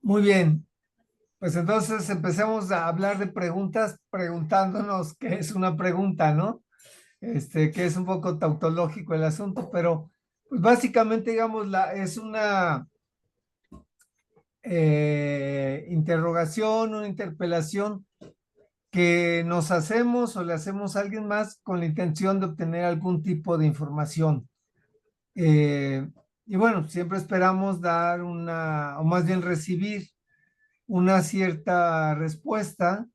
Muy bien, pues entonces empecemos a hablar de preguntas preguntándonos qué es una pregunta, ¿no? Que es un poco tautológico el asunto, pero pues básicamente, digamos, es una interrogación, una interpelación que nos hacemos o le hacemos a alguien más con la intención de obtener algún tipo de información. Eh, y bueno, siempre esperamos dar una, o más bien recibir una cierta respuesta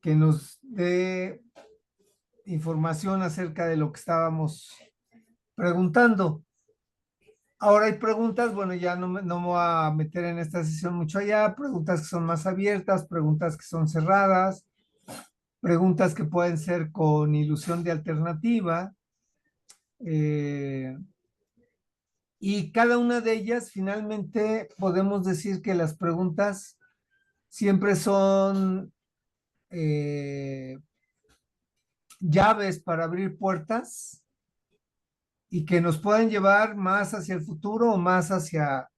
que nos dé información acerca de lo que estábamos preguntando. Ahora hay preguntas, bueno, ya no me voy a meter en esta sesión mucho allá, preguntas que son más abiertas, preguntas que son cerradas, preguntas que pueden ser con ilusión de alternativa, eh, y cada una de ellas finalmente podemos decir que las preguntas siempre son llaves para abrir puertas y que nos pueden llevar más hacia el futuro o más hacia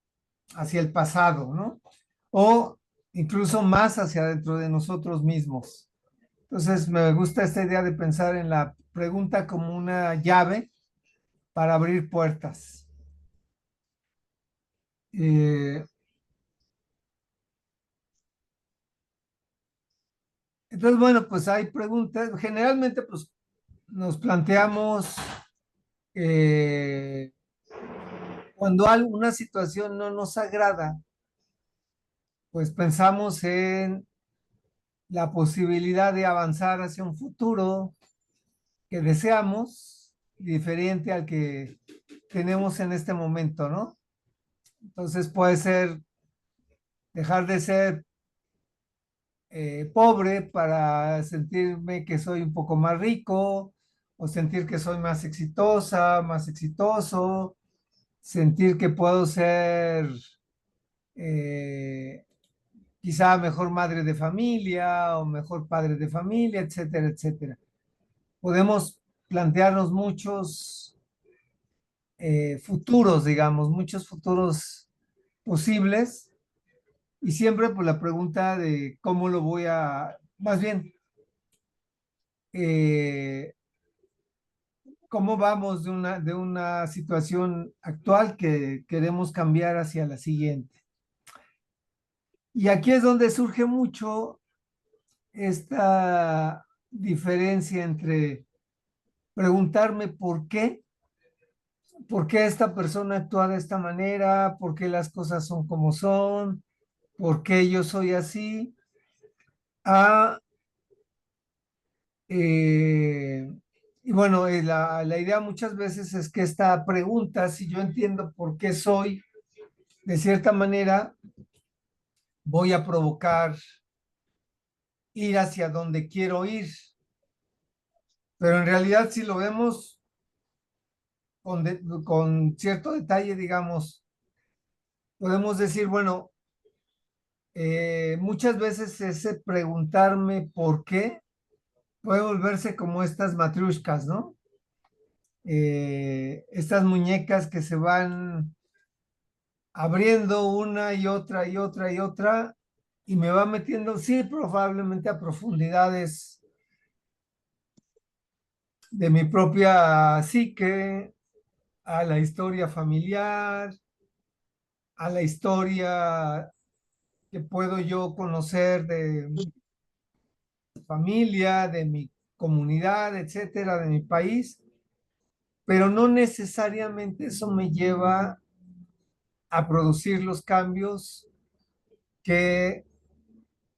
el pasado, ¿no? O incluso más hacia dentro de nosotros mismos. Entonces, me gusta esta idea de pensar en la pregunta como una llave para abrir puertas. Eh, entonces, bueno, pues hay preguntas. Generalmente, pues nos planteamos eh, cuando alguna situación no nos agrada, pues pensamos en la posibilidad de avanzar hacia un futuro que deseamos, diferente al que tenemos en este momento, ¿no? Entonces puede ser dejar de ser pobre para sentirme que soy un poco más rico, o sentir que soy más exitosa, más exitoso, sentir que puedo ser eh, quizá mejor madre de familia o mejor padre de familia, etcétera, etcétera. Podemos plantearnos muchos futuros, digamos, muchos futuros posibles, y siempre por la pregunta de cómo lo voy a, más bien, eh, cómo vamos de una situación actual que queremos cambiar hacia la siguiente. Y aquí es donde surge mucho esta diferencia entre preguntarme por qué esta persona actúa de esta manera, por qué las cosas son como son, por qué yo soy así, a, eh, y bueno, la idea muchas veces es que esta pregunta, si yo entiendo por qué soy de cierta manera, voy a provocar ir hacia donde quiero ir. Pero en realidad, si lo vemos con cierto detalle, digamos, podemos decir, bueno, muchas veces ese preguntarme por qué puede volverse como estas matruscas, ¿no? Estas muñecas que se van abriendo una y otra y otra y otra, y me va metiendo, sí, probablemente a profundidades de mi propia psique, a la historia familiar, a la historia que puedo yo conocer de mi familia, de mi comunidad, etcétera, de mi país, pero no necesariamente eso me lleva a producir los cambios que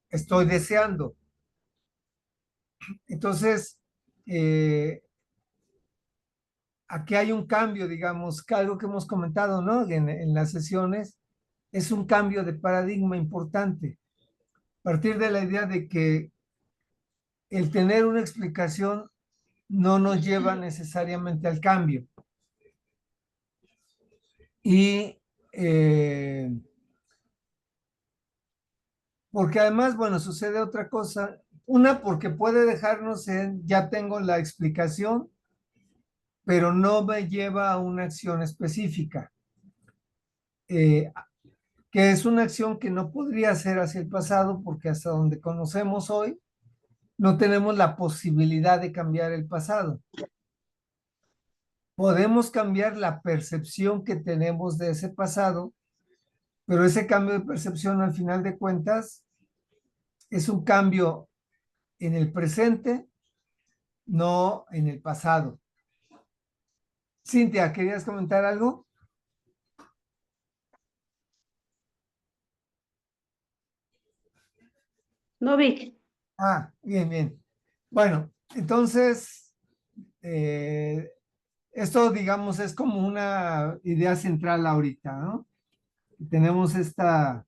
estoy deseando. Entonces, eh, aquí hay un cambio, digamos, que algo que hemos comentado, ¿no? En las sesiones, es un cambio de paradigma importante. A partir de la idea de que el tener una explicación no nos lleva necesariamente al cambio. Y porque además, bueno, sucede otra cosa. Una, porque puede dejarnos en, ya tengo la explicación, pero no me lleva a una acción específica. Eh, que es una acción que no podría ser hacia el pasado porque hasta donde conocemos hoy, no tenemos la posibilidad de cambiar el pasado. Podemos cambiar la percepción que tenemos de ese pasado, pero ese cambio de percepción al final de cuentas es un cambio en el presente, no en el pasado. Cintia, ¿querías comentar algo? No, Vic. Ah, bien, bien. Bueno, entonces, eh, esto, digamos, es como una idea central ahorita, ¿no? Tenemos esta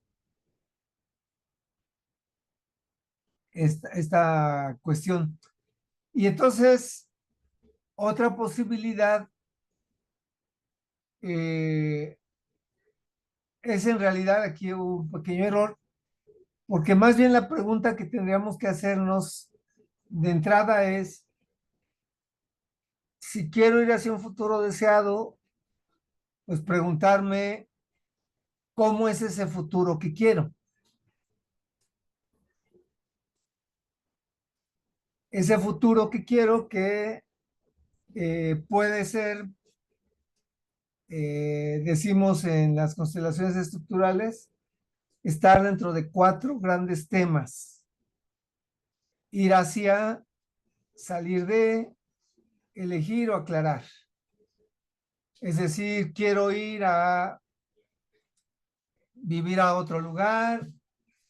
cuestión. Y entonces, otra posibilidad eh, es en realidad aquí un pequeño error, porque más bien la pregunta que tendríamos que hacernos de entrada es, si quiero ir hacia un futuro deseado, pues preguntarme cómo es ese futuro que quiero. Ese futuro que quiero que puede ser, decimos en las constelaciones estructurales, estar dentro de cuatro grandes temas. Ir hacia, salir de, elegir o aclarar. Es decir, quiero ir a vivir a otro lugar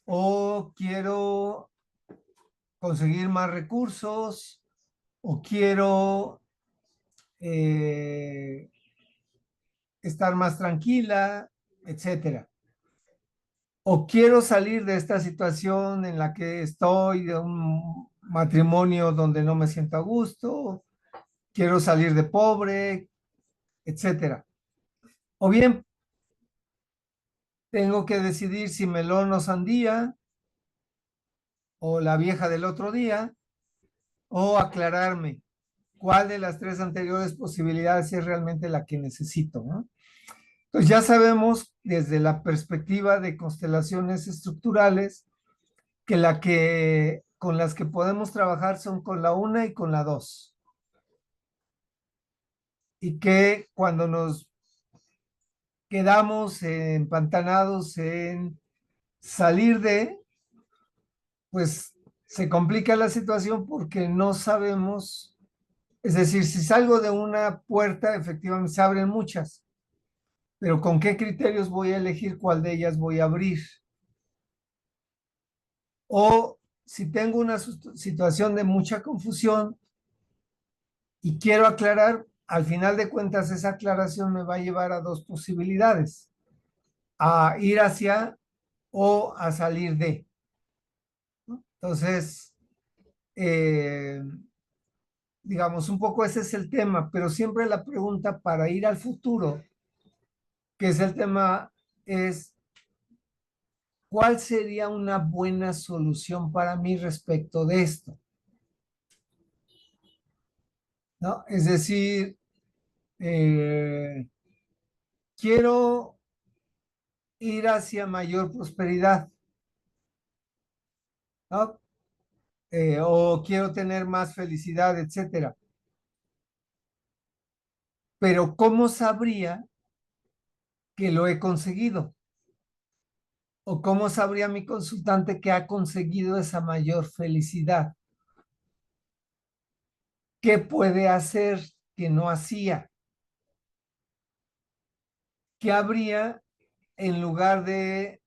o quiero conseguir más recursos o quiero eh, estar más tranquila, etcétera. O quiero salir de esta situación en la que estoy, de un matrimonio donde no me siento a gusto, quiero salir de pobre, etcétera. O bien tengo que decidir si melón o sandía o la vieja del otro día o aclararme cuál de las tres anteriores posibilidades es realmente la que necesito, ¿no? Entonces ya sabemos desde la perspectiva de constelaciones estructurales que la que con las que podemos trabajar son con la una y con la dos. Y que cuando nos quedamos empantanados en salir de, pues se complica la situación porque no sabemos, es decir, si salgo de una puerta, efectivamente se abren muchas, pero ¿con qué criterios voy a elegir cuál de ellas voy a abrir? O si tengo una situación de mucha confusión y quiero aclarar, al final de cuentas esa aclaración me va a llevar a dos posibilidades, a ir hacia o a salir de. Entonces, eh, digamos, un poco ese es el tema, pero siempre la pregunta para ir al futuro, que es el tema, es ¿cuál sería una buena solución para mí respecto de esto? ¿No? Es decir, eh, quiero ir hacia mayor prosperidad, ¿no? O quiero tener más felicidad, etcétera. Pero ¿cómo sabría que lo he conseguido? ¿O cómo sabría mi consultante que ha conseguido esa mayor felicidad? ¿Qué puede hacer que no hacía? ¿Qué habría en lugar de,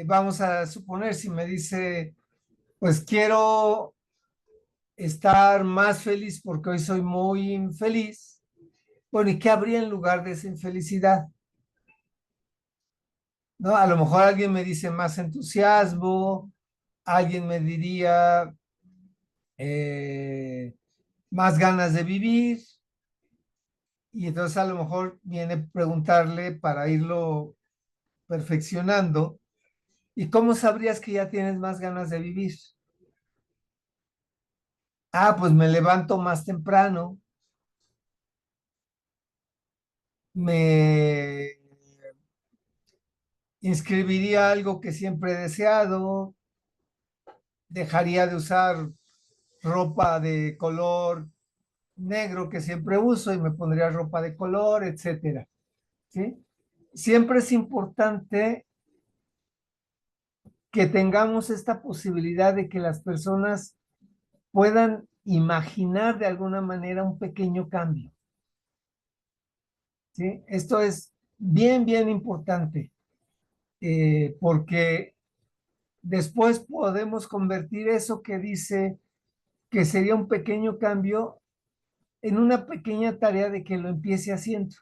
vamos a suponer, si me dice, pues quiero estar más feliz porque hoy soy muy infeliz? Bueno, ¿y qué habría en lugar de esa infelicidad? ¿No? A lo mejor alguien me dice más entusiasmo, alguien me diría eh, más ganas de vivir, y entonces a lo mejor viene preguntarle para irlo perfeccionando. ¿Y cómo sabrías que ya tienes más ganas de vivir? Ah, pues me levanto más temprano, me inscribiría algo que siempre he deseado, dejaría de usar ropa de color negro que siempre uso y me pondría ropa de color, etcétera. ¿Sí? Siempre es importante que tengamos esta posibilidad de que las personas puedan imaginar de alguna manera un pequeño cambio. ¿Sí? Esto es bien, bien importante, porque después podemos convertir eso que dice que sería un pequeño cambio en una pequeña tarea de que lo empiece haciendo,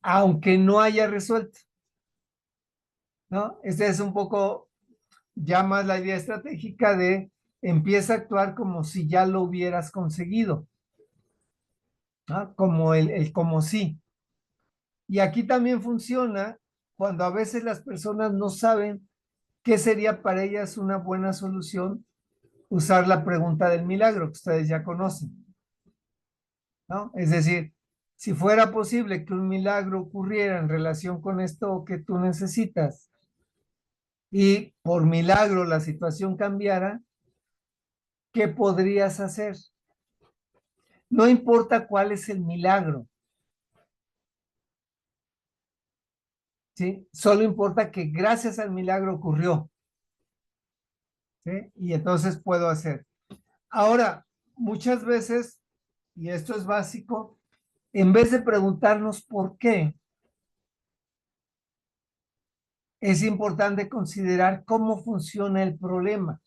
aunque no haya resuelto, ¿no? Esta es un poco ya más la idea estratégica de empieza a actuar como si ya lo hubieras conseguido, ¿no? Como el como sí. Y aquí también funciona cuando a veces las personas no saben qué sería para ellas una buena solución, usar la pregunta del milagro que ustedes ya conocen, ¿no? Es decir, si fuera posible que un milagro ocurriera en relación con esto que tú necesitas y por milagro la situación cambiara, ¿qué podrías hacer? No importa cuál es el milagro, ¿sí? Solo importa que gracias al milagro ocurrió, ¿sí? Y entonces puedo hacer. Ahora, muchas veces, y esto es básico, en vez de preguntarnos por qué, es importante considerar cómo funciona el problema.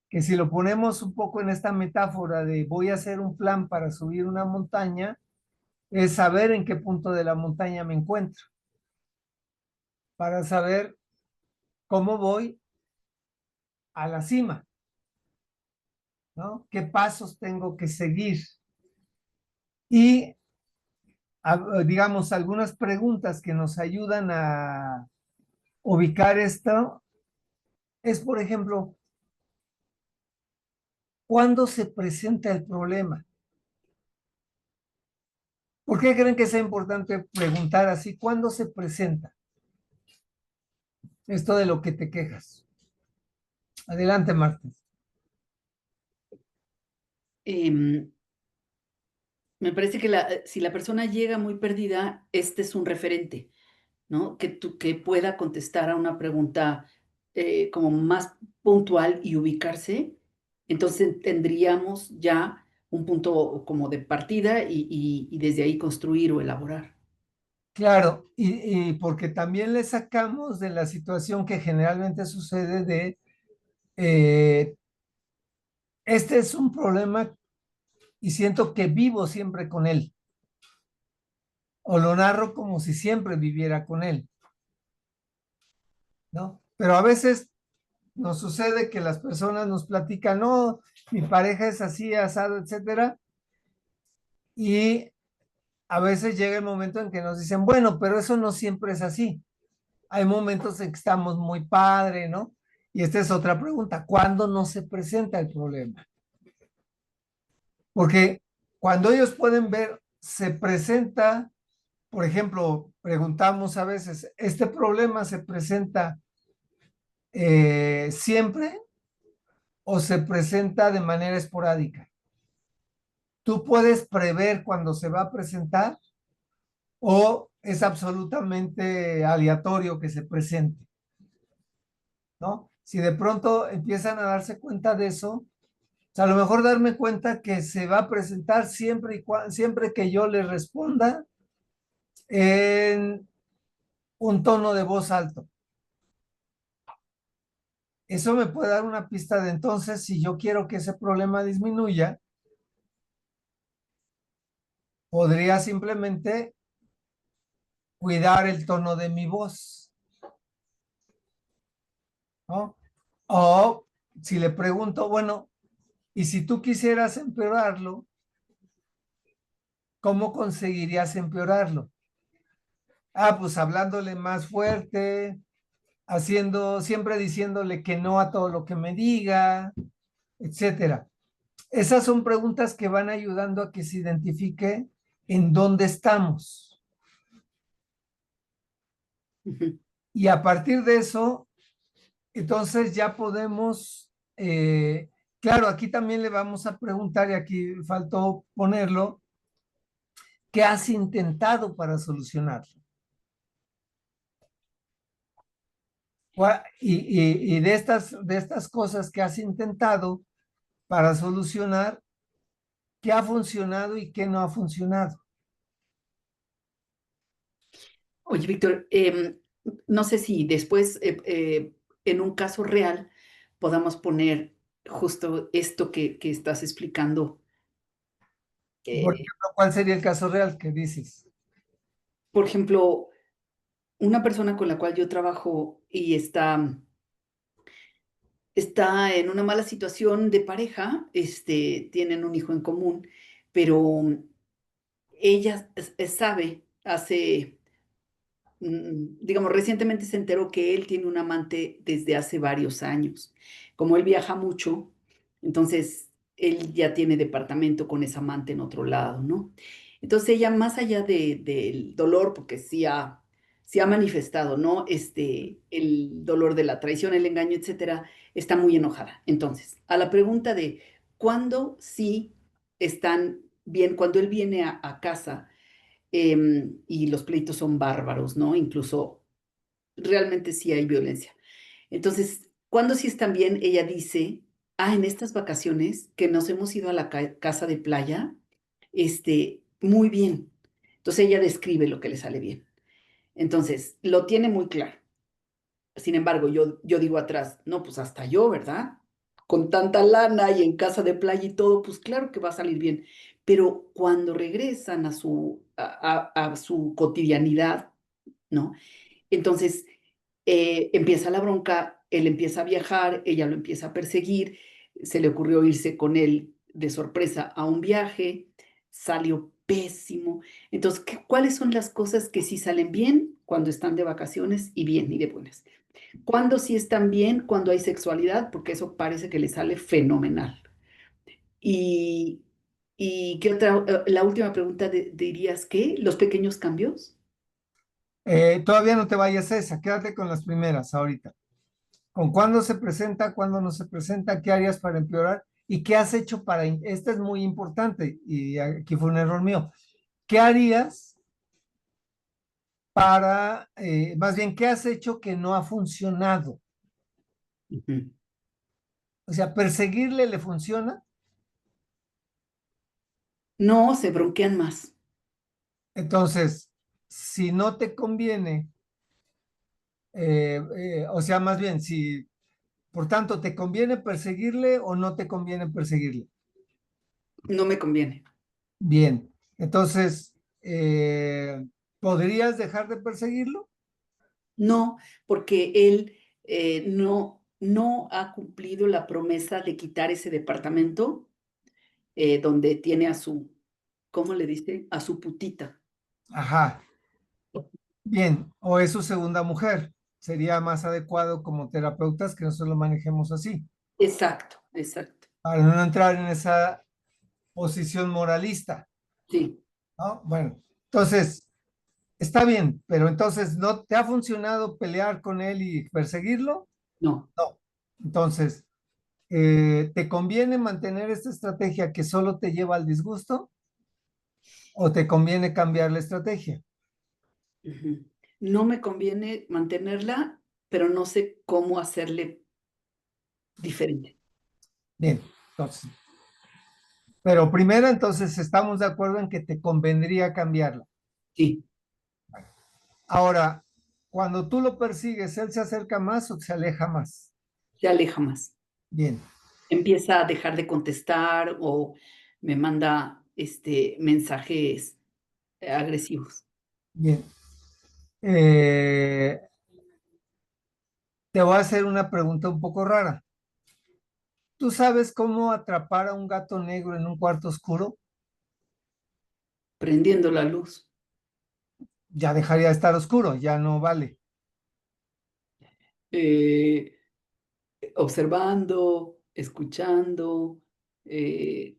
Que si lo ponemos un poco en esta metáfora de voy a hacer un plan para subir una montaña, es saber en qué punto de la montaña me encuentro, para saber cómo voy a la cima, ¿no? ¿Qué pasos tengo que seguir? Y, digamos, algunas preguntas que nos ayudan a ubicar esto es, por ejemplo, ¿cuándo se presenta el problema? ¿Por qué creen que es importante preguntar así? ¿Cuándo se presenta esto de lo que te quejas? Adelante, Marta. Em, Me parece que si la persona llega muy perdida, este es un referente, ¿no? Que pueda contestar a una pregunta como más puntual y ubicarse. Entonces tendríamos ya un punto como de partida y desde ahí construir o elaborar. Claro, y porque también le sacamos de la situación que generalmente sucede de, eh, este es un problema y siento que vivo siempre con él, o lo narro como si siempre viviera con él, ¿no? Pero a veces nos sucede que las personas nos platican, no, mi pareja es así, asado, etcétera, y a veces llega el momento en que nos dicen, bueno, pero eso no siempre es así. Hay momentos en que estamos muy padre, ¿no? Y esta es otra pregunta, ¿cuándo no se presenta el problema? Porque cuando ellos pueden ver, se presenta, por ejemplo, preguntamos a veces, ¿este problema se presenta siempre o se presenta de manera esporádica? ¿Tú puedes prever cuándo se va a presentar o es absolutamente aleatorio que se presente? ¿No? Si de pronto empiezan a darse cuenta de eso, o sea, a lo mejor darme cuenta que se va a presentar siempre que yo le responda en un tono de voz alto. Eso me puede dar una pista de entonces, si yo quiero que ese problema disminuya, podría simplemente cuidar el tono de mi voz, ¿no? O si le pregunto, bueno, y si tú quisieras empeorarlo, ¿cómo conseguirías empeorarlo? Ah, pues hablándole más fuerte, haciendo, siempre diciéndole que no a todo lo que me diga, etcétera. Esas son preguntas que van ayudando a que se identifique en dónde estamos. Ujú. Y a partir de eso, entonces ya podemos, claro, aquí también le vamos a preguntar, y aquí faltó ponerlo, ¿qué has intentado para solucionarlo? Y de estas cosas que has intentado para solucionar, ¿qué ha funcionado y qué no ha funcionado? Oye, Víctor, no sé si después, en un caso real, podamos poner justo esto que estás explicando. Por Eh, ejemplo, ¿cuál sería el caso real que dices? por ejemplo, una persona con la cual yo trabajo y está en una mala situación de pareja, tienen un hijo en común, pero ella sabe, digamos, recientemente se enteró que él tiene un amante desde hace varios años. Como él viaja mucho, entonces él ya tiene departamento con esa amante en otro lado, ¿no? Entonces ella, más allá del dolor, porque sí ha manifestado, ¿no? El dolor de la traición, el engaño, etcétera, está muy enojada. Entonces, a la pregunta de cuándo sí están bien, cuando él viene a casa, y los pleitos son bárbaros, ¿no? Incluso realmente sí hay violencia. Entonces, cuando sí están bien, ella dice, en estas vacaciones que nos hemos ido a la casa de playa, muy bien. Entonces ella describe lo que le sale bien. Entonces, lo tiene muy claro. Sin embargo, yo digo atrás, no, pues hasta yo, ¿verdad? Con tanta lana y en casa de playa y todo, pues claro que va a salir bien. Pero cuando regresan a su cotidianidad, ¿no? Entonces empieza la bronca, él empieza a viajar, ella lo empieza a perseguir, se le ocurrió irse con él de sorpresa a un viaje, salió pésimo. Entonces, ¿cuáles son las cosas que sí salen bien cuando están de vacaciones y bien y de buenas? ¿Cuándo sí están bien? Cuando hay sexualidad, porque eso parece que le sale fenomenal. Y, y ¿qué otra? La última pregunta dirías que los pequeños cambios. Todavía no te vayas a esa, quédate con las primeras ahorita. ¿Con cuándo se presenta, cuándo no se presenta, qué harías para empeorar y qué has hecho para... Esta es muy importante y aquí fue un error mío. ¿Qué harías para, más bien, qué has hecho que no ha funcionado? Ujú. O sea, perseguirle le funciona. No, se bronquean más. Entonces, si no te conviene, o sea, más bien, si, por tanto, ¿te conviene perseguirle o no te conviene perseguirle? No me conviene. Bien, entonces, ¿podrías dejar de perseguirlo? No, porque él no ha cumplido la promesa de quitar ese departamento donde tiene a su, ¿cómo le dice? A su putita. Ajá, bien, o es su segunda mujer. Sería más adecuado como terapeutas que nosotros lo manejemos así, Exacto, exacto. para no entrar en esa posición moralista, Sí, ¿no? Bueno, entonces, está bien, pero entonces, ¿no te ha funcionado pelear con él y perseguirlo? no, No. Entonces, ¿te conviene mantener esta estrategia que solo te lleva al disgusto o te conviene cambiar la estrategia? ujú. No me conviene mantenerla, pero no sé cómo hacerle diferente. Bien, entonces, pero primero, entonces, estamos de acuerdo en que te convendría cambiarla. Sí, Ahora, cuando tú lo persigues, ¿él se acerca más o se aleja más? se aleja más. Bien, Empieza a dejar de contestar o me manda mensajes agresivos. bien. Eh, te voy a hacer una pregunta un poco rara. ¿Tú sabes cómo atrapar a un gato negro en un cuarto oscuro? Prendiendo la luz, Ya dejaría de estar oscuro, ya no vale. eh, observando, escuchando, eh,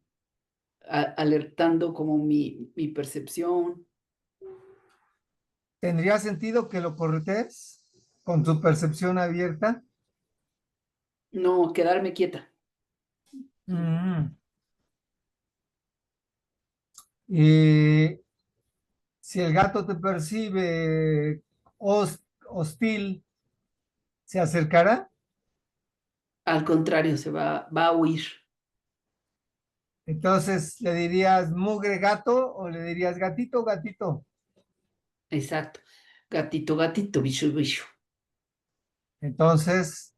alertando como mi percepción. ¿tendría sentido que lo corretees con tu percepción abierta? No, quedarme quieta. Mm. Y si el gato te percibe hostil, ¿se acercará? Al contrario, va a huir. Entonces, ¿le dirías mugre gato o le dirías gatito, gatito? Exacto. Gatito, gatito, bicho, bicho. Entonces,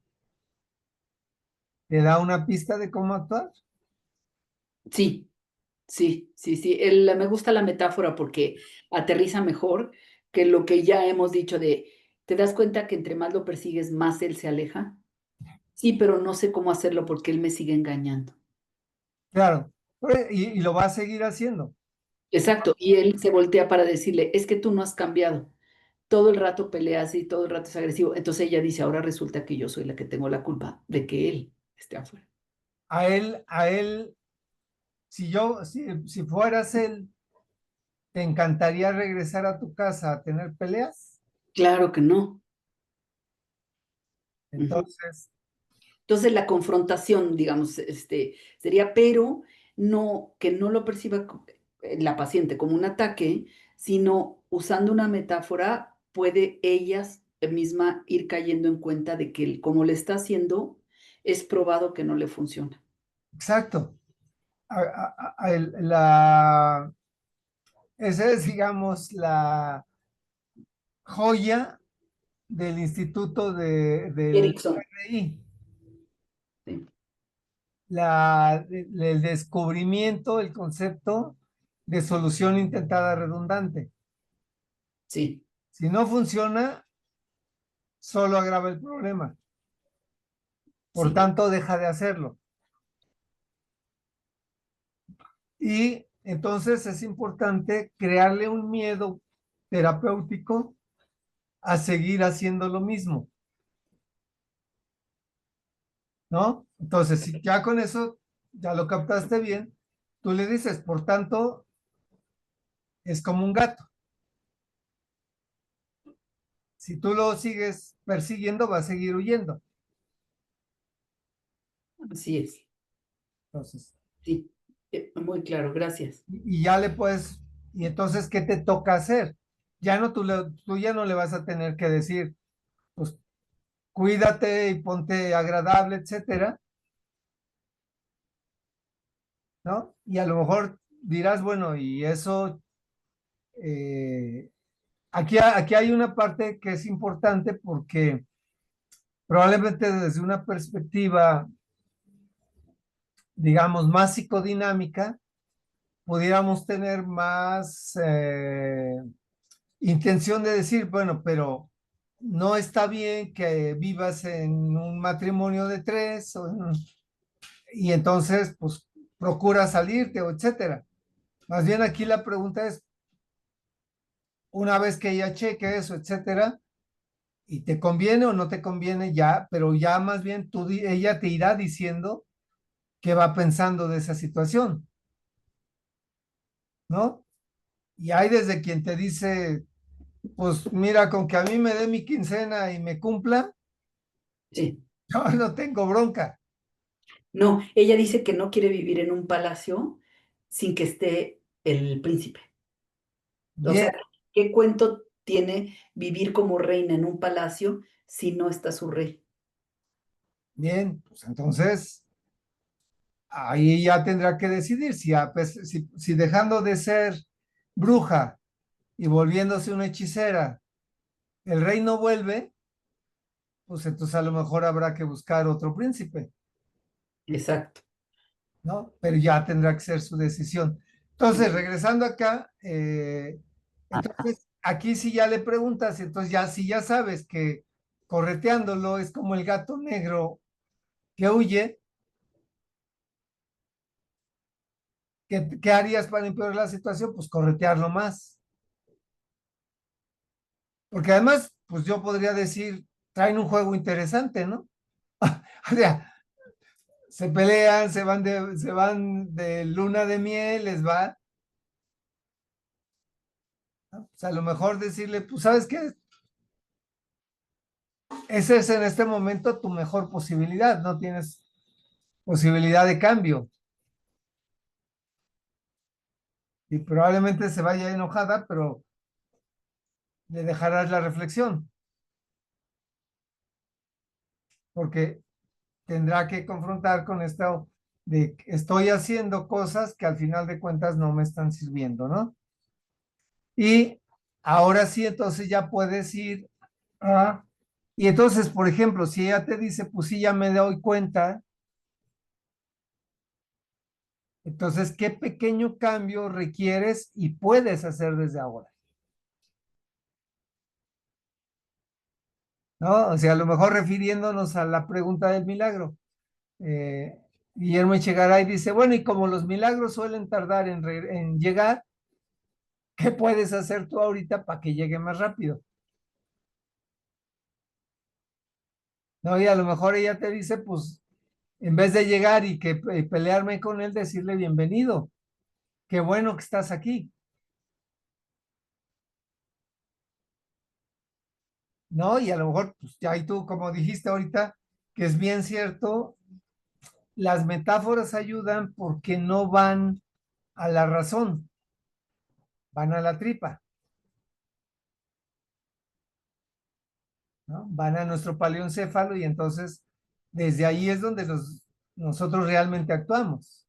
¿te da una pista de cómo actuar? Sí, sí, sí, sí. Me gusta la metáfora porque aterriza mejor que lo que ya hemos dicho de, ¿te das cuenta que entre más lo persigues, más él se aleja? Sí, pero no sé cómo hacerlo porque él me sigue engañando. Claro, y lo va a seguir haciendo. Exacto. Y él se voltea para decirle, es que tú no has cambiado. Todo el rato peleas y todo el rato es agresivo. Entonces ella dice, ahora resulta que yo soy la que tengo la culpa de que él esté afuera. A él, si fueras él, ¿te encantaría regresar a tu casa a tener peleas? Claro que no. Ujú. Entonces, Entonces la confrontación, digamos, sería, pero no, que no lo perciba la paciente como un ataque, sino usando una metáfora, puede ellas misma ir cayendo en cuenta de que como le está haciendo, es probado que no le funciona. exacto. Esa es, digamos, la joya del Instituto del Erickson. RI, Sí, el descubrimiento, el concepto de solución intentada redundante. sí, Si no funciona, solo agrava el problema. Por sí, tanto, deja de hacerlo. Y entonces es importante crearle un miedo terapéutico a seguir haciendo lo mismo, ¿no? Entonces, si ya con eso ya lo captaste bien, tú le dices, por tanto, es como un gato. Si tú lo sigues persiguiendo, va a seguir huyendo. así es. Entonces, Sí, muy claro, gracias. y ya le puedes, y entonces, ¿qué te toca hacer? Ya no, tú ya no le vas a tener que decir, pues cuídate y ponte agradable, etcétera, ¿no? Y a lo mejor dirás, bueno, y eso, eh, aquí hay una parte que es importante porque probablemente desde una perspectiva, digamos, más psicodinámica, pudiéramos tener más intención de decir, bueno, pero no está bien que vivas en un matrimonio de tres y entonces, pues, procura salirte o etcétera. Más bien aquí la pregunta es, una vez que ella cheque eso, etcétera, y te conviene o no te conviene ya, pero ya más bien ella te irá diciendo qué va pensando de esa situación, ¿no? Y hay desde quien te dice, pues mira, con que a mí me dé mi quincena y me cumpla, Sí. yo no tengo bronca. No, ella dice que no quiere vivir en un palacio sin que esté el príncipe. O Bien, sea, ¿qué cuento tiene vivir como reina en un palacio si no está su rey? bien, pues entonces ahí ya tendrá que decidir si dejando de ser bruja y volviéndose una hechicera, el rey no vuelve, pues entonces a lo mejor habrá que buscar otro príncipe, Exacto. ¿no? Pero ya tendrá que ser su decisión. Entonces, Ujú. regresando acá, entonces aquí sí ya le preguntas, entonces ya si ya sabes que correteándolo es como el gato negro que huye, ¿qué harías para empeorar la situación? Pues corretearlo más. Porque además, pues yo podría decir, traen un juego interesante, ¿no? O sea, se pelean, se van de luna de miel, les va, ¿no? Pues a lo mejor decirle, pues, ¿sabes qué? Esa es en este momento tu mejor posibilidad, no tienes posibilidad de cambio. Y probablemente se vaya enojada, pero le dejarás la reflexión, porque tendrá que confrontar con esto de que estoy haciendo cosas que al final de cuentas no me están sirviendo, ¿no? Y ahora sí, entonces ya puedes ir a... Y entonces, por ejemplo, si ella te dice, pues sí, ya me doy cuenta, entonces, ¿qué pequeño cambio requieres y puedes hacer desde ahora? ¿No? O sea, a lo mejor refiriéndonos a la pregunta del milagro. Eh, Guillermo Echegaray dice, bueno, y como los milagros suelen tardar en llegar, ¿qué puedes hacer tú ahorita para que llegue más rápido? No, y a lo mejor ella te dice, pues, en vez de llegar y que pelearme con él, decirle bienvenido, qué bueno que estás aquí, ¿no? Y a lo mejor, pues, ya y tú, como dijiste ahorita, que es bien cierto, las metáforas ayudan porque no van a la razón, van a la tripa, ¿no? Van a nuestro paleoncéfalo y entonces desde ahí es donde nosotros realmente actuamos.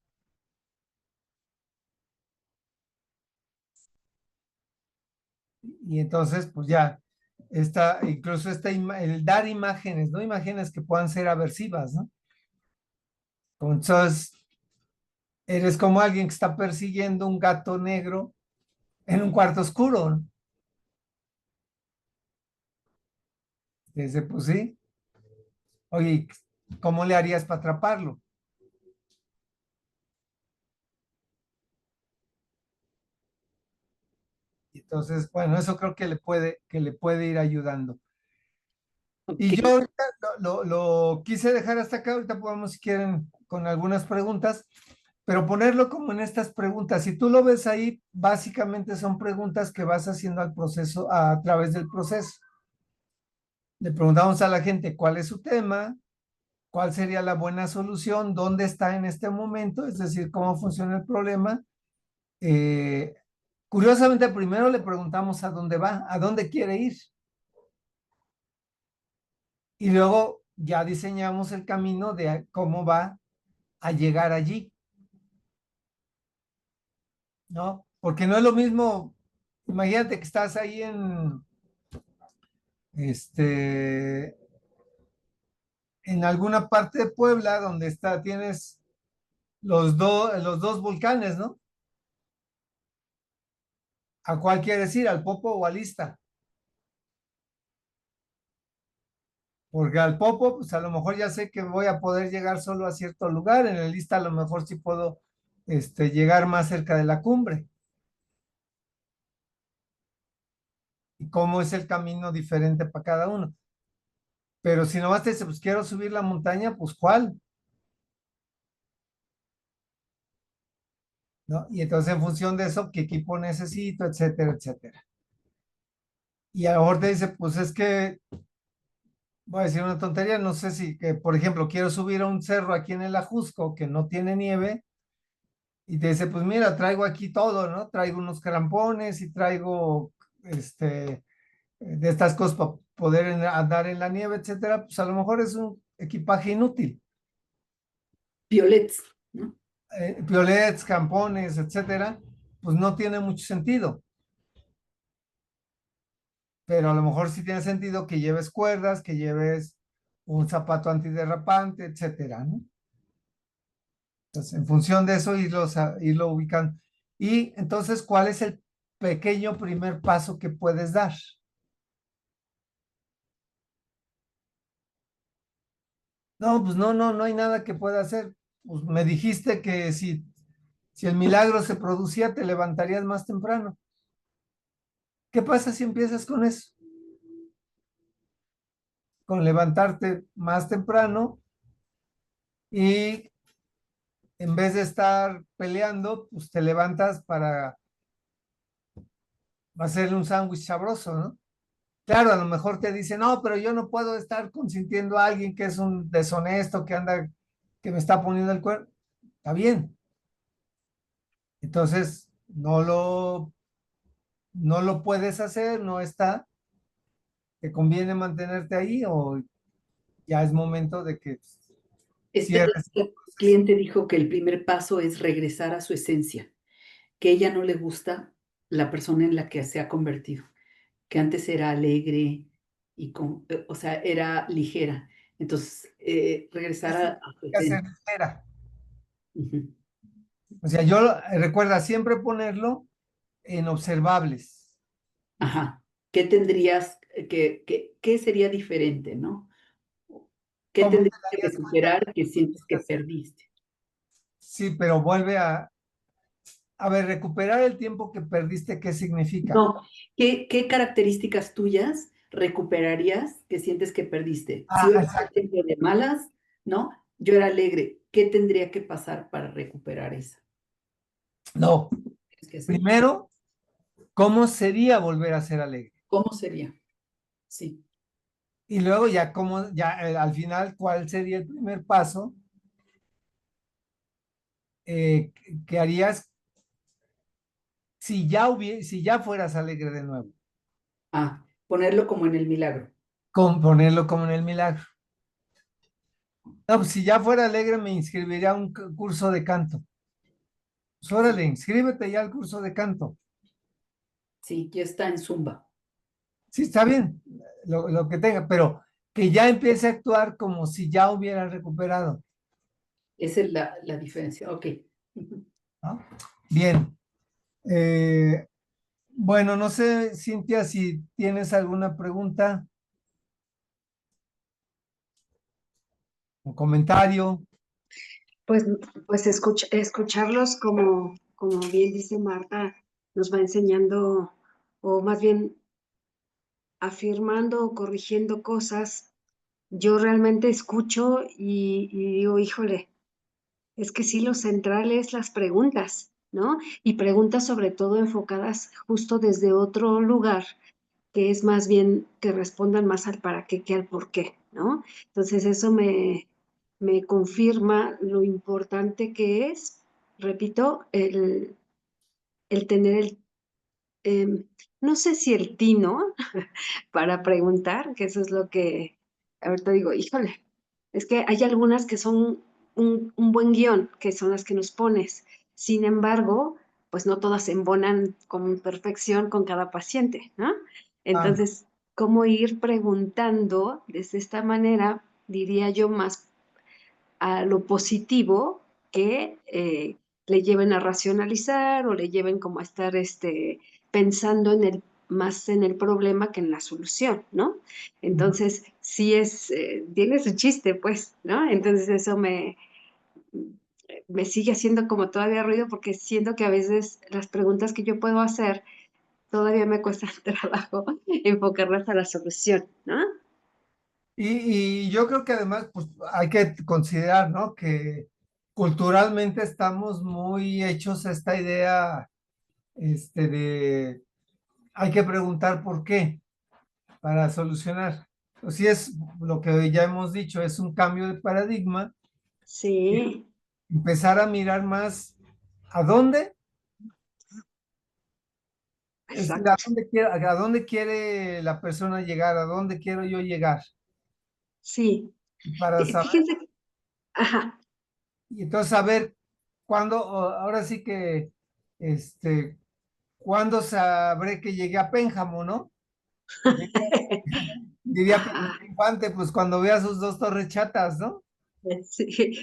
Y entonces, pues ya, incluso el dar imágenes, ¿no? Imágenes que puedan ser aversivas, ¿no? Entonces, eres como alguien que está persiguiendo un gato negro en un cuarto oscuro, ¿no? Dice, pues sí, oye, ¿cómo le harías para atraparlo? Entonces, bueno, eso creo que le puede ir ayudando. Ok, Y yo ahorita lo quise dejar hasta acá, ahorita podemos, si quieren, con algunas preguntas, pero ponerlo como en estas preguntas. Si tú lo ves ahí, básicamente son preguntas que vas haciendo al proceso, a través del proceso. Le preguntamos a la gente cuál es su tema, cuál sería la buena solución, dónde está en este momento, es decir, cómo funciona el problema. Eh, Curiosamente, primero le preguntamos a dónde va, a dónde quiere ir, y luego ya diseñamos el camino de cómo va a llegar allí, ¿no? Porque no es lo mismo, imagínate que estás ahí este, en alguna parte de Puebla donde tienes los dos volcanes, ¿no? ¿A cuál quieres ir? ¿Al Popo o al Ista? Porque al Popo, pues a lo mejor ya sé que voy a poder llegar solo a cierto lugar, en el Ista a lo mejor sí puedo llegar más cerca de la cumbre. Y cómo es el camino diferente para cada uno. Pero si nomás te dice, pues quiero subir la montaña, pues ¿cuál? ¿No? Y entonces en función de eso, ¿qué equipo necesito? Etcétera, etcétera. Y a lo mejor te dice, pues es que, voy a decir una tontería, no sé si, que por ejemplo, quiero subir a un cerro aquí en el Ajusco que no tiene nieve, y te dice, pues mira, traigo aquí todo, ¿no? Traigo unos crampones y traigo, de estas cosas para poder andar en la nieve, etcétera, pues a lo mejor es un equipaje inútil. violets, ¿no? Piolets, campones, etcétera, pues no tiene mucho sentido. Pero a lo mejor sí tiene sentido que lleves cuerdas, que lleves un zapato antiderrapante, etcétera, ¿no? Entonces, en función de eso, irlo ubicando. Y entonces, ¿cuál es el pequeño primer paso que puedes dar? No, pues no hay nada que pueda hacer. Pues me dijiste que si el milagro se producía, te levantarías más temprano. ¿Qué pasa si empiezas con eso? Con levantarte más temprano y en vez de estar peleando, pues te levantas para va a ser un sándwich sabroso, ¿no? Claro, a lo mejor te dice, no, pero yo no puedo estar consintiendo a alguien que es un deshonesto, que anda, que me está poniendo el cuerno. Está bien. Entonces, no lo puedes hacer, no está, te conviene mantenerte ahí o ya es momento de que cierres el Este proceso. cliente dijo que el primer paso es regresar a su esencia, que a ella no le gusta la persona en la que se ha convertido, que antes era alegre y o sea, era ligera. Entonces, regresar Eso a su hay que hacer esencia. espera. Ujú. O sea, recuerda siempre ponerlo en observables. Ajá. ¿Qué tendrías qué sería diferente, no? ¿Qué ¿Cómo tendrías te que darías cuenta recuperar que que sientes tienes que que hacer? perdiste? Sí, pero vuelve a ver, recuperar el tiempo que perdiste, ¿qué significa? No, ¿qué características tuyas recuperarías que sientes que perdiste? Si Ah, hoy estás exacto. siempre de malas, ¿no? Yo era alegre, ¿qué tendría que pasar para recuperar esa? No, ¿Tienes que hacer? primero, ¿cómo sería volver a ser alegre? ¿Cómo sería? Sí. Y luego ya, al final, ¿cuál sería el primer paso que harías si ya fueras alegre de nuevo? Ah, ponerlo como en el milagro. Ponerlo como en el milagro. No, pues si ya fuera alegre me inscribiría a un curso de canto. Pues órale, Sí, inscríbete ya al curso de canto. sí, ya está en Zumba. Sí, está bien, lo que tenga, pero que ya empiece a actuar como si ya hubiera recuperado, Esa es la diferencia. Ok. Ujú. ¿no? Bien. eh, bueno, no sé, Cintia, si tienes alguna pregunta o comentario. Pues, pues escucharlos como bien dice Marta, nos va enseñando, o más bien afirmando o corrigiendo cosas. Yo realmente escucho y digo, híjole, es que sí, lo central es las preguntas, ¿no? Y preguntas sobre todo enfocadas justo desde otro lugar, que es más bien que respondan más al para qué que al por qué, ¿no? Entonces eso me confirma lo importante que es, repito, el tener eh, no sé si el tino para preguntar, que eso es lo que ahorita digo, híjole, es que hay algunas que son un buen guión, que son las que nos pones. Sin embargo, pues no todas se embonan con perfección con cada paciente, ¿no? Ah, Entonces, ¿cómo ir preguntando desde esta manera, diría yo, más a lo positivo que le lleven a racionalizar o le lleven como a estar pensando más en el problema que en la solución, ¿no? ujú. Entonces, sí tiene su chiste, pues, ¿no? Entonces eso me sigue haciendo como todavía ruido porque siento que a veces las preguntas que yo puedo hacer todavía me cuesta trabajo enfocarlas a la solución, ¿no? Y yo creo que además, pues hay que considerar, ¿no? Que culturalmente estamos muy hechos a esta idea, de hay que preguntar por qué para solucionar. Pues sí es lo que ya hemos dicho, es un cambio de paradigma, Sí, empezar a mirar más a dónde, exacto. a dónde quiere la persona llegar, a dónde quiero yo llegar. Sí. Y para saber, Fíjense, ajá. y entonces saber cuándo, ahora sí que, este, cuándo sabré que llegué a Pénjamo, ¿no? Diría Pedro Ajá, Infante, pues cuando vea sus dos torres chatas, ¿no? sí.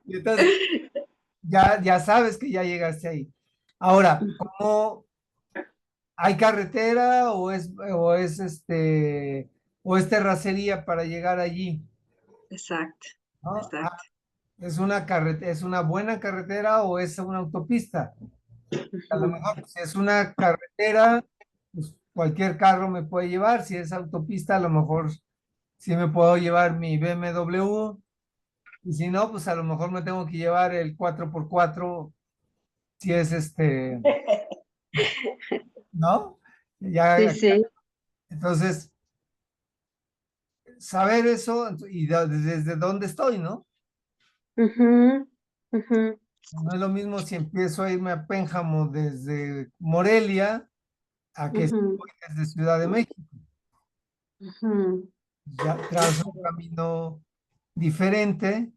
Y entonces ya sabes que ya llegaste ahí. Ahora, ¿cómo hay carretera o es terracería para llegar allí? Exacto, ¿No? exacto. ¿Es una buena carretera o es una autopista? A lo Ujú. mejor si es una carretera, pues cualquier carro me puede llevar. Si es autopista, a lo mejor sí me puedo llevar mi BMW. Y si no, pues a lo mejor me tengo que llevar el 4x4 si es ¿no? Ya, sí. entonces, saber eso y desde dónde estoy, ¿no? Ujú, ujú, No es lo mismo si empiezo a irme a Pénjamo desde Morelia a que si ujú, voy desde Ciudad de México. ujú, Ya trazo un camino diferente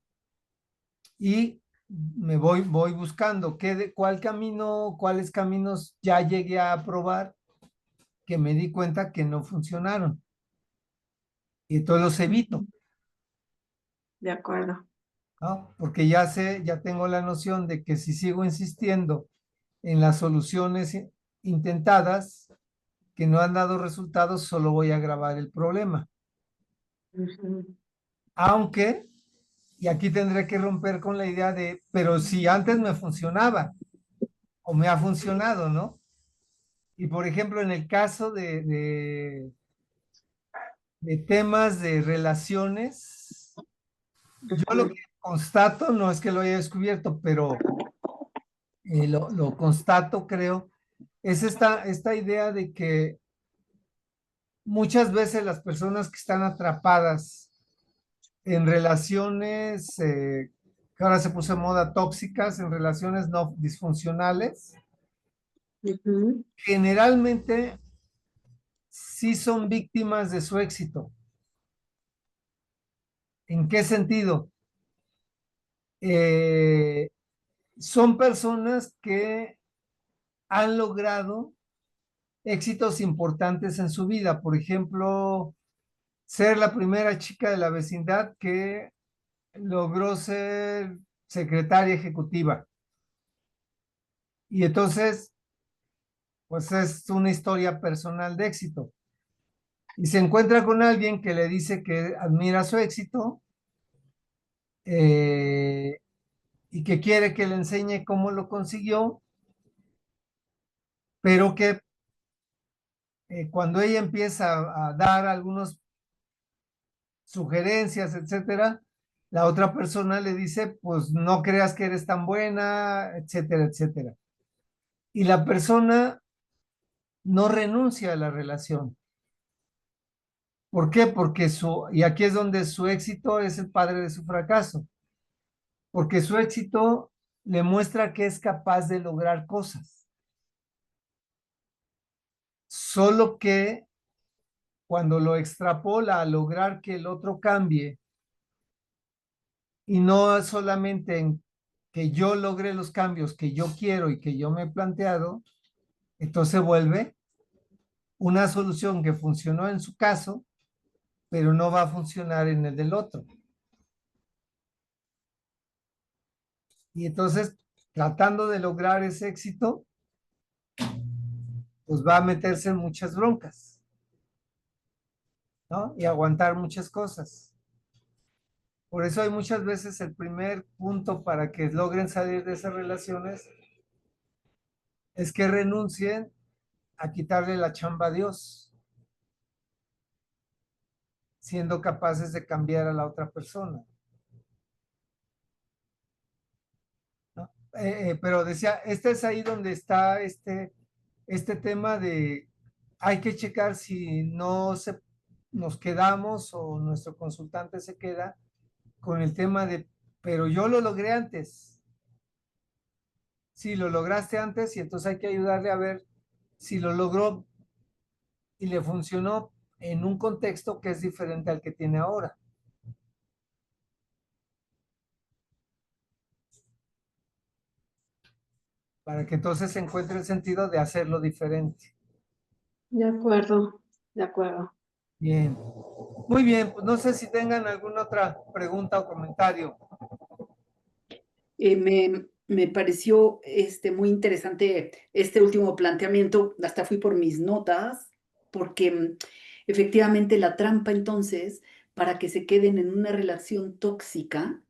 y voy buscando cuál camino, cuáles caminos ya llegué a probar que me di cuenta que no funcionaron. Y entonces los evito, de acuerdo. ¿no? Porque ya sé, ya tengo la noción de que si sigo insistiendo en las soluciones intentadas que no han dado resultados, solo voy a agravar el problema. Ujú, Aunque, y aquí tendré que romper con la idea de, pero si antes me funcionaba o me ha funcionado, ¿no? Y por ejemplo, en el caso de temas de relaciones, yo lo ujú, que constato, no es que lo haya descubierto, pero lo constato, creo, es esta idea de que muchas veces las personas que están atrapadas en relaciones que ahora se puso de moda tóxicas, en relaciones no disfuncionales, ujú, generalmente sí son víctimas de su éxito. ¿En qué sentido? Eh, son personas que han logrado éxitos importantes en su vida. Por ejemplo, ser la primera chica de la vecindad que logró ser secretaria ejecutiva. Y entonces, pues es una historia personal de éxito. Y se encuentra con alguien que le dice que admira su éxito eh, y que quiere que le enseñe cómo lo consiguió, pero que cuando ella empieza a dar algunas sugerencias, etcétera, la otra persona le dice, pues no creas que eres tan buena, etcétera, etcétera. Y la persona no renuncia a la relación. ¿Por qué? Porque y aquí es donde su éxito es el padre de su fracaso, porque su éxito le muestra que es capaz de lograr cosas, solo que cuando lo extrapola a lograr que el otro cambie y no solamente en que yo logre los cambios que yo quiero y que yo me he planteado, entonces vuelve una solución que funcionó en su caso, pero no va a funcionar en el del otro. Y entonces, tratando de lograr ese éxito, pues va a meterse en muchas broncas, ¿no? Y aguantar muchas cosas. Por eso hay muchas veces el primer punto para que logren salir de esas relaciones es que renuncien a quitarle la chamba a Dios, siendo capaces de cambiar a la otra persona, ¿no? Pero decía, este es ahí donde está este tema de hay que checar si no nos quedamos o nuestro consultante se queda con el tema de, pero yo lo logré antes. Sí, lo lograste antes y entonces hay que ayudarle a ver si lo logró y le funcionó en un contexto que es diferente al que tiene ahora, para que entonces se encuentre el sentido de hacerlo diferente. de acuerdo, de acuerdo. Bien, muy bien, pues no sé si tengan alguna otra pregunta o comentario. Me pareció muy interesante este último planteamiento, hasta fui por mis notas, porque efectivamente la trampa entonces, para que se queden en una relación tóxica,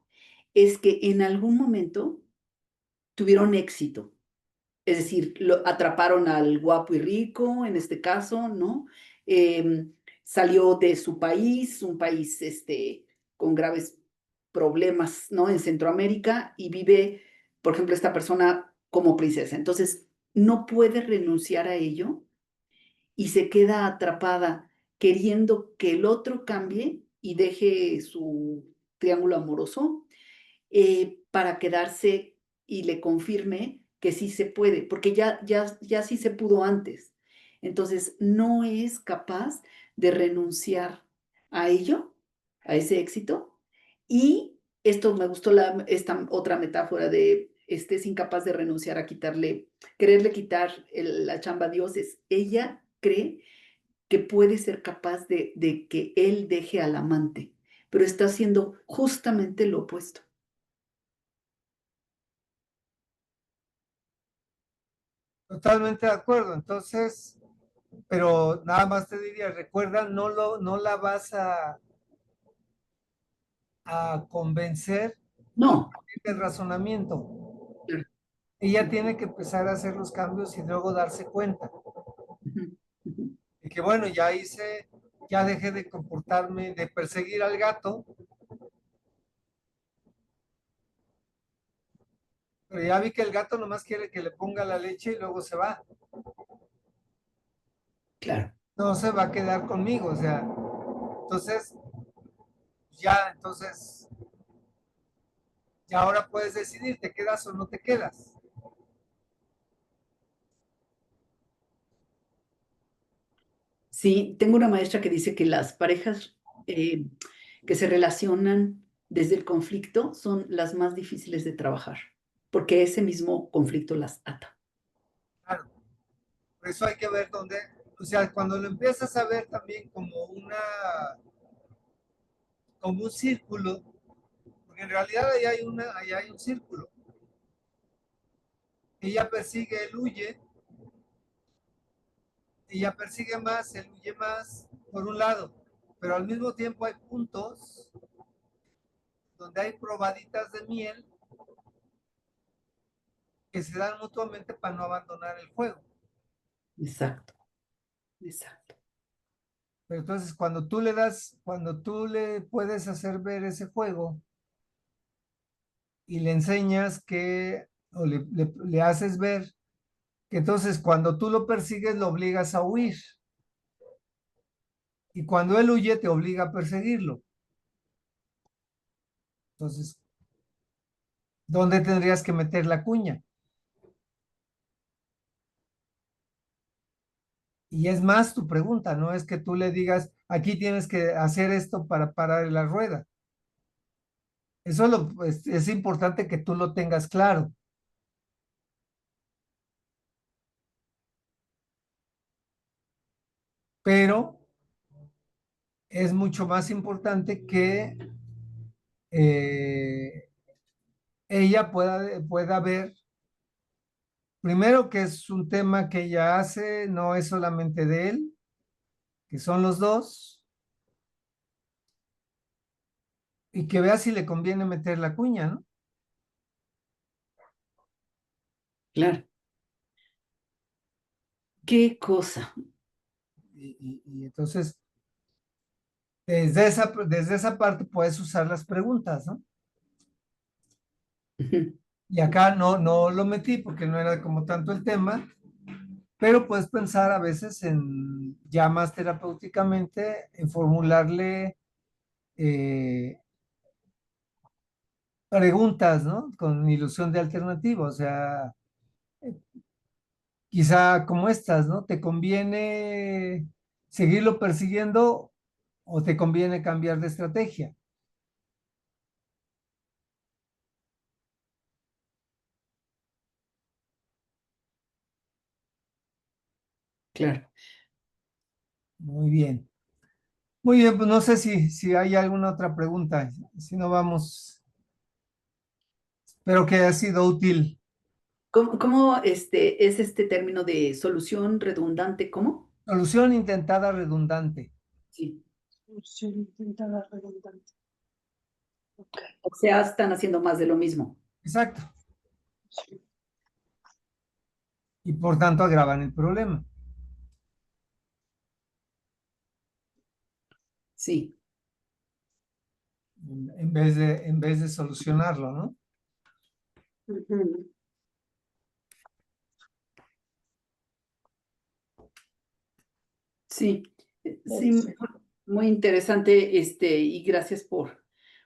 es que en algún momento tuvieron éxito. Es decir, lo atraparon al guapo y rico, en este caso, ¿no? Salió de su país, un país con graves problemas, ¿no? En Centroamérica y vive, por ejemplo, esta persona como princesa. Entonces, no puede renunciar a ello y se queda atrapada queriendo que el otro cambie y deje su triángulo amoroso, para quedarse y le confirme que sí se puede, porque ya sí se pudo antes. Entonces, no es capaz de renunciar a ello, a ese éxito. Y esto me gustó esta otra metáfora de, es incapaz de renunciar a quererle quitar la chamba a Dios. Ella cree que puede ser capaz de que él deje al amante, pero está haciendo justamente lo opuesto. Totalmente de acuerdo. Entonces, pero nada más te diría, recuerda, no la vas a convencer a No. partir del razonamiento. Claro. Ella tiene que empezar a hacer los cambios y luego darse cuenta Ujú, ujú. de que, bueno, ya dejé de comportarme, de perseguir al gato, pero ya vi que el gato nomás quiere que le ponga la leche y luego se va. Claro. No se va a quedar conmigo, o sea, entonces, entonces, ya ahora puedes decidir, ¿te quedas o no te quedas? Sí, tengo una maestra que dice que las parejas que se relacionan desde el conflicto son las más difíciles de trabajar, porque ese mismo conflicto las ata. Claro, por eso hay que ver dónde, o sea, cuando lo empiezas a ver también como un círculo, porque en realidad ahí hay un círculo. Ella persigue, él huye, ella persigue más, él huye más, por un lado, pero al mismo tiempo hay puntos donde hay probaditas de miel que se dan mutuamente para no abandonar el juego. Exacto, exacto. Pero entonces cuando tú le puedes hacer ver ese juego y le enseñas o le haces ver que entonces cuando tú lo persigues lo obligas a huir y cuando él huye te obliga a perseguirlo. Entonces, ¿dónde tendrías que meter la cuña? Y es más tu pregunta, no es que tú le digas, aquí tienes que hacer esto para parar la rueda. Es importante que tú lo tengas claro, pero es mucho más importante que eh, ella pueda ver, primero que es un tema que ella hace, no es solamente de él, que son los dos, y que vea si le conviene meter la cuña, ¿no? Claro. Qué cosa. Y entonces, desde esa parte puedes usar las preguntas, ¿no? Ujú. Y acá no lo metí porque no era como tanto el tema, pero puedes pensar a veces ya más terapéuticamente, en formularle preguntas, ¿no? Con ilusión de alternativa, o sea, quizá como estas, ¿no? ¿Te conviene seguirlo persiguiendo o te conviene cambiar de estrategia? Claro. Muy bien. Muy bien, pues no sé si hay alguna otra pregunta. Si no, vamos. Espero que haya sido útil. ¿Cómo es este término de solución redundante? ¿Cómo? Solución intentada redundante. Sí. Solución intentada redundante. Ok. O sea, están haciendo más de lo mismo. Exacto. Sí. Y por tanto agravan el problema. Sí. En vez de solucionarlo, ¿no? Ujú. Sí, sí, muy interesante, y gracias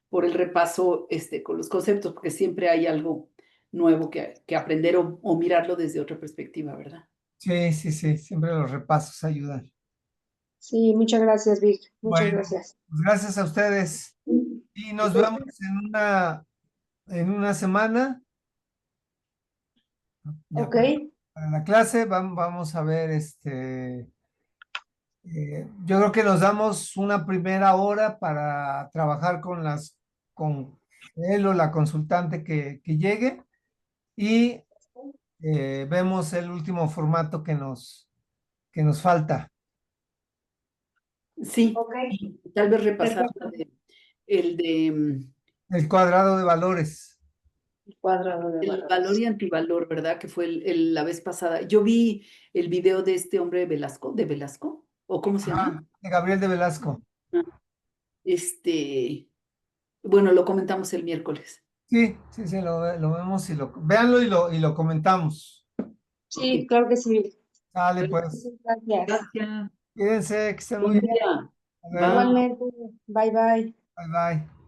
por el repaso, con los conceptos, porque siempre hay algo nuevo que aprender o mirarlo desde otra perspectiva, ¿verdad? Sí, sí, sí, siempre los repasos ayudan. Sí, muchas gracias, Vic. Muchas Bueno, gracias. pues gracias a ustedes y nos vemos en una semana. Ya Ok, para la clase vamos a ver yo creo que nos damos una primera hora para trabajar con él o la consultante que llegue y vemos el último formato que nos falta, Sí, ok, y tal vez repasar perfecto. el de el cuadrado de valores. El cuadrado de el valor valores. y antivalor, ¿verdad? Que fue la vez pasada. Yo vi el video de este hombre ¿de Velasco? ¿O cómo se llama? Ajá, de Gabriel de Velasco. Ah, Este, bueno, lo comentamos el miércoles. Sí, sí, sí, lo vemos véanlo y lo comentamos. Ok, Sí, claro que sí. Sale bueno, pues, Gracias. gracias. cuídense, que estén muy Buen bien. día. Hasta luego. Bye. Igualmente. Bye, bye. Bye bye.